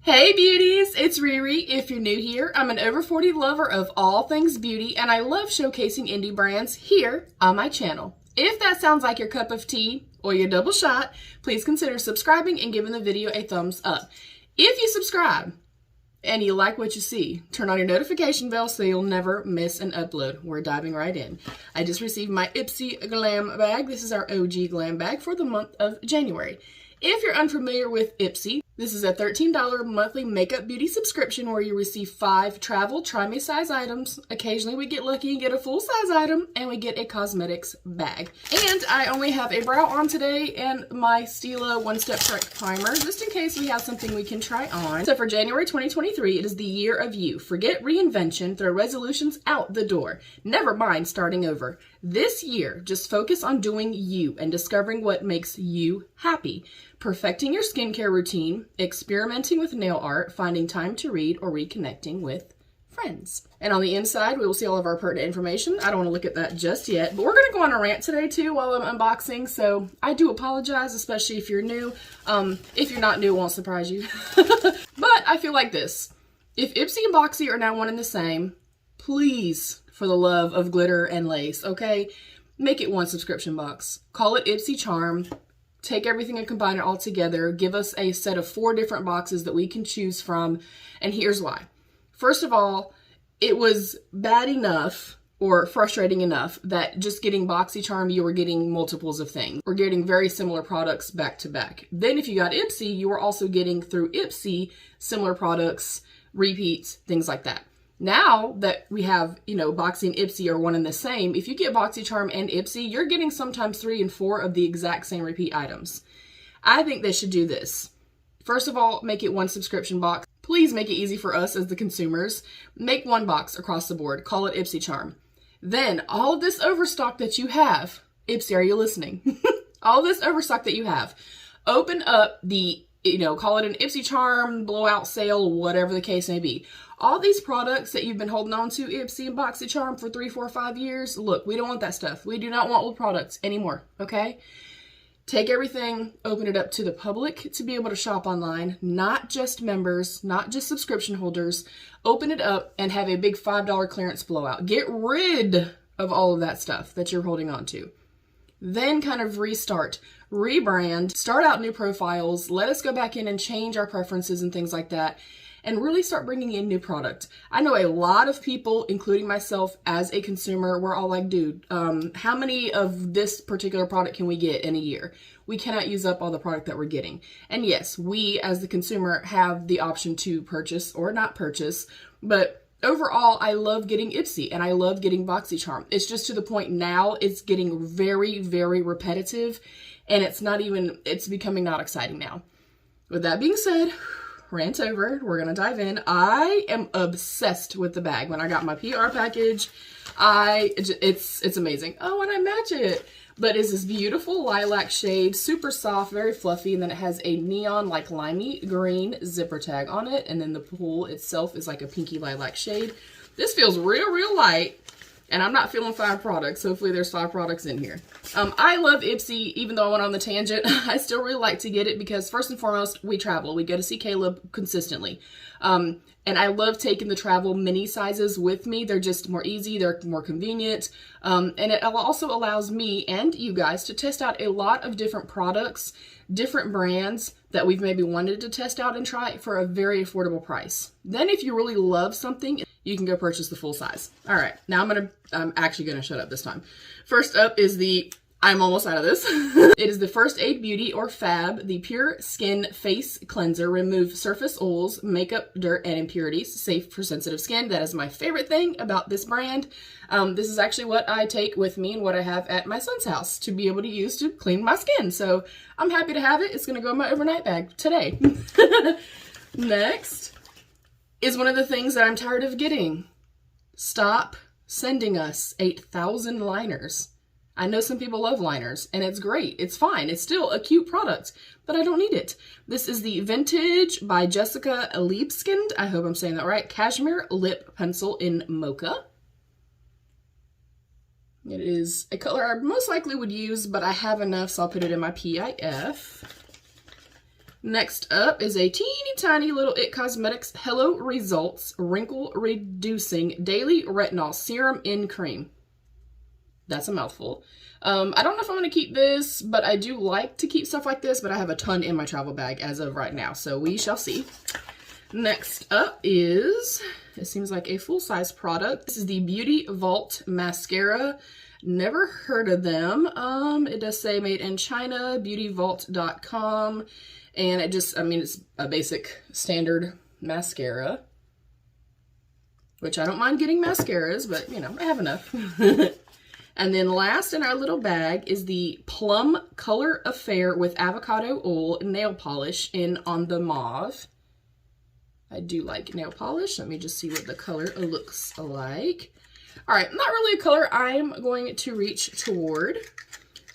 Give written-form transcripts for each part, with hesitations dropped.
Hey beauties, it's Riri. If you're new here, I'm an over 40 lover of all things beauty and I love showcasing indie brands here on my channel. If that sounds like your cup of tea or your double shot, please consider subscribing and giving the video a thumbs up. If you subscribe and you like what you see, turn on your notification bell so you'll never miss an upload. We're diving right in. I just received my Ipsy Glam bag. This is our OG Glam bag for the month of January. If you're unfamiliar with Ipsy, this is a $13 monthly makeup beauty subscription where you receive 5 travel try-me size items. Occasionally we get lucky and get a full-size item, and we get a cosmetics bag. And I only have a brow on today and my Stila One Step Trick Primer, just in case we have something we can try on. So for January 2023, it is the year of you. Forget reinvention, throw resolutions out the door. Never mind starting over. This year, just focus on doing you and discovering what makes you happy. Perfecting your skincare routine, experimenting with nail art, finding time to read, or reconnecting with friends. And on the inside, we will see all of our pertinent information. I don't want to look at that just yet, but we're going to go on a rant today too while I'm unboxing, so I do apologize, especially if you're new. If you're not new, it won't surprise you. But I feel like this. If Ipsy and Boxy are now one and the same, please, for the love of glitter and lace, okay? Make it one subscription box. Call it BOXYCHARM. Take everything and combine it all together. Give us a set of 4 different boxes that we can choose from. And here's why. First of all, it was bad enough or frustrating enough that just getting BOXYCHARM, you were getting multiples of things. We're getting very similar products back to back. Then if you got Ipsy, you were also getting through Ipsy similar products, repeats, things like that. Now that we have, Boxy and Ipsy are one and the same, if you get BOXYCHARM and Ipsy, you're getting sometimes 3 and 4 of the exact same repeat items. I think they should do this. First of all, make it one subscription box. Please make it easy for us as the consumers. Make one box across the board. Call it BOXYCHARM. Then all of this overstock that you have, Ipsy, are you listening? All this overstock that you have, open up the, call it an BOXYCHARM blowout sale, whatever the case may be. All these products that you've been holding on to, Ipsy and BOXYCHARM, for 3, 4, 5 years, look, we don't want that stuff. We do not want old products anymore, okay? Take everything, open it up to the public to be able to shop online, not just members, not just subscription holders. Open it up and have a big $5 clearance blowout. Get rid of all of that stuff that you're holding on to. Then kind of restart, rebrand, start out new profiles, let us go back in and change our preferences and things like that, and really start bringing in new product. I know a lot of people, including myself as a consumer, we're all like, dude, how many of this particular product can we get in a year? We cannot use up all the product that we're getting. And yes, we as the consumer have the option to purchase or not purchase, but overall, I love getting Ipsy and I love getting BOXYCHARM. It's just to the point now it's getting very, very repetitive, and it's becoming not exciting now. With that being said, rant over, we're gonna dive in. I am obsessed with the bag. When I got my PR package, it's amazing. Oh, and I match it. But it's this beautiful lilac shade, super soft, very fluffy, and then it has a neon, like limey green zipper tag on it, and then the pool itself is like a pinky lilac shade. This feels real, real light, and I'm not feeling 5 products. Hopefully there's 5 products in here. I love Ipsy, even though I went on the tangent. I still really like to get it because first and foremost, we travel. We go to see Caleb consistently. And I love taking the travel mini sizes with me. They're just more easy. They're more convenient. And it also allows me and you guys to test out a lot of different products, different brands that we've maybe wanted to test out and try for a very affordable price. Then if you really love something, you can go purchase the full size. All right, now I'm actually gonna shut up this time. First up is I'm almost out of this. It is the First Aid Beauty or FAB, the Pure Skin Face Cleanser. Remove surface oils, makeup, dirt, and impurities. Safe for sensitive skin. That is my favorite thing about this brand. This is actually what I take with me and what I have at my son's house to be able to use to clean my skin. So I'm happy to have it. It's gonna go in my overnight bag today. Next is one of the things that I'm tired of getting. Stop sending us 8,000 liners. I know some people love liners, and it's great. It's fine. It's still a cute product, but I don't need it. This is the Vintage by Jessica Liebskind. I hope I'm saying that right. Cashmere Lip Pencil in Mocha. It is a color I most likely would use, but I have enough, so I'll put it in my PIF. Next up is a teeny tiny little IT Cosmetics Hello Results Wrinkle Reducing Daily Retinol Serum in Cream. That's a mouthful. I don't know if I'm going to keep this, but I do like to keep stuff like this, but I have a ton in my travel bag as of right now, so we shall see. Next up is, it seems like a full-size product. This is the Beauty Vault Mascara. Never heard of them. It does say made in China, beautyvault.com. And it just, I mean, it's a basic standard mascara, which I don't mind getting mascaras, but you know, I have enough. And then last in our little bag is the Plum Color Affair with Avocado Oil Nail Polish in On the Mauve. I do like nail polish. Let me just see what the color looks like. All right, not really a color I'm going to reach toward.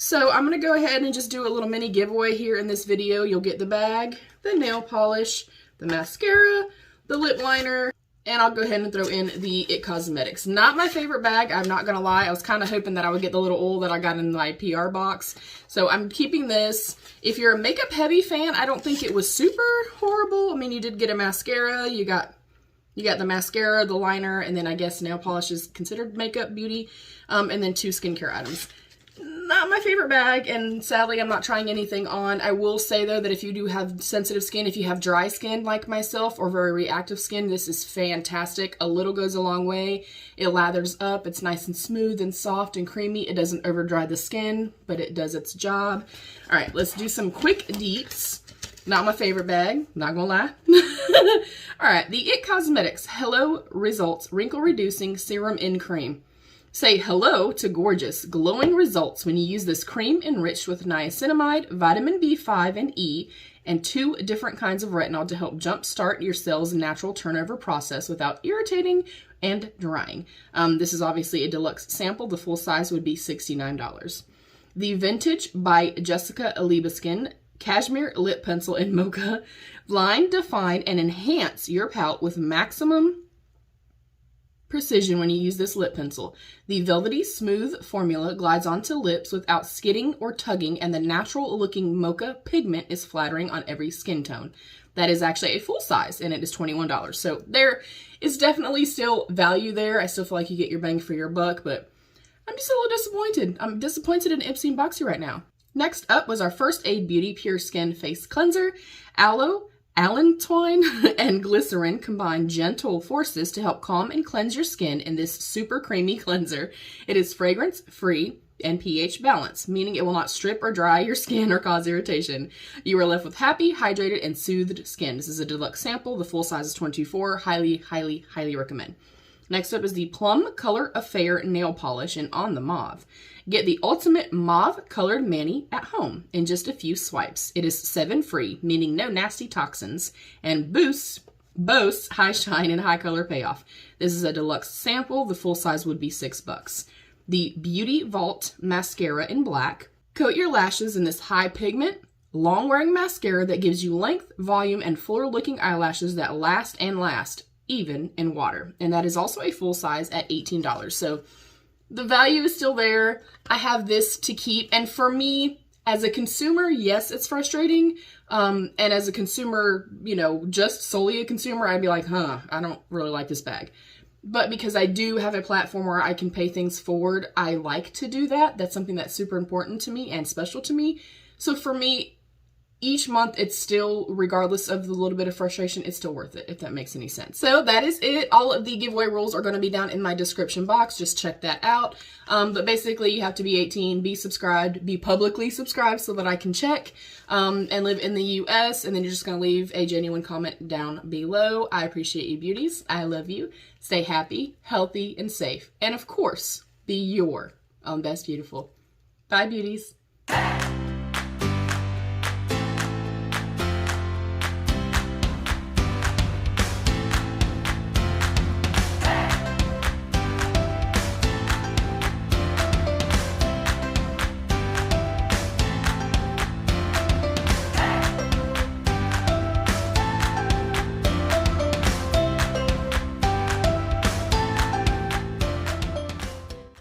So I'm going to go ahead and just do a little mini giveaway here in this video. You'll get the bag, the nail polish, the mascara, the lip liner, and I'll go ahead and throw in the IT Cosmetics. Not my favorite bag, I'm not going to lie. I was kind of hoping that I would get the little oil that I got in my PR box. So I'm keeping this. If you're a makeup heavy fan, I don't think it was super horrible. I mean, you did get a mascara, you got the mascara, the liner, and then I guess nail polish is considered makeup beauty, and then 2 skincare items. Not my favorite bag, and sadly I'm not trying anything on. I will say though that if you do have sensitive skin, if you have dry skin like myself or very reactive skin, this is fantastic. A little goes a long way. It lathers up, it's nice and smooth and soft and creamy. It doesn't over dry the skin, but it does its job. All right, let's do some quick DEETS. Not my favorite bag, not gonna lie. All right, the IT Cosmetics Hello Results Wrinkle Reducing Serum in Cream. Say hello to gorgeous, glowing results when you use this cream enriched with niacinamide, vitamin B5 and E, and 2 different kinds of retinol to help jumpstart your cell's natural turnover process without irritating and drying. This is obviously a deluxe sample. The full size would be $69. The Vintage by Jessica Alibaskin Cashmere Lip Pencil in Mocha. Line, define, and enhance your pout with maximum precision when you use this lip pencil. The velvety smooth formula glides onto lips without skidding or tugging, and the natural looking mocha pigment is flattering on every skin tone. That is actually a full size, and it is $21. So there is definitely still value there. I still feel like you get your bang for your buck, but I'm just a little disappointed. I'm disappointed in Ipsy and Boxy right now. Next up was our First Aid Beauty Pure Skin Face Cleanser. Aloe, allantoin, and glycerin combine gentle forces to help calm and cleanse your skin in this super creamy cleanser. It is fragrance-free and pH balanced, meaning it will not strip or dry your skin or cause irritation. You are left with happy, hydrated, and soothed skin. This is a deluxe sample. The full size is $24. Highly, highly, highly recommend. Next up is the Plum Color Affair Nail Polish in On the Mauve. Get the ultimate mauve-colored mani at home in just a few swipes. It is 7-free, meaning no nasty toxins, and boasts high shine and high color payoff. This is a deluxe sample. The full size would be $6. The Beauty Vault Mascara in Black. Coat your lashes in this high pigment, long-wearing mascara that gives you length, volume, and fuller-looking eyelashes that last and last, even in water. And that is also a full size at $18. So the value is still there. I have this to keep. And for me, as a consumer, yes, it's frustrating. And as a consumer, you know, just solely a consumer, I'd be like, I don't really like this bag. But because I do have a platform where I can pay things forward, I like to do that. That's something that's super important to me and special to me. So for me, each month, it's still, regardless of the little bit of frustration, it's still worth it, if that makes any sense. So that is it. All of the giveaway rules are going to be down in my description box. Just check that out. But basically, you have to be 18, be subscribed, be publicly subscribed so that I can check, and live in the US. And then you're just going to leave a genuine comment down below. I appreciate you, beauties. I love you. Stay happy, healthy, and safe. And of course, be your own best beautiful. Bye, beauties.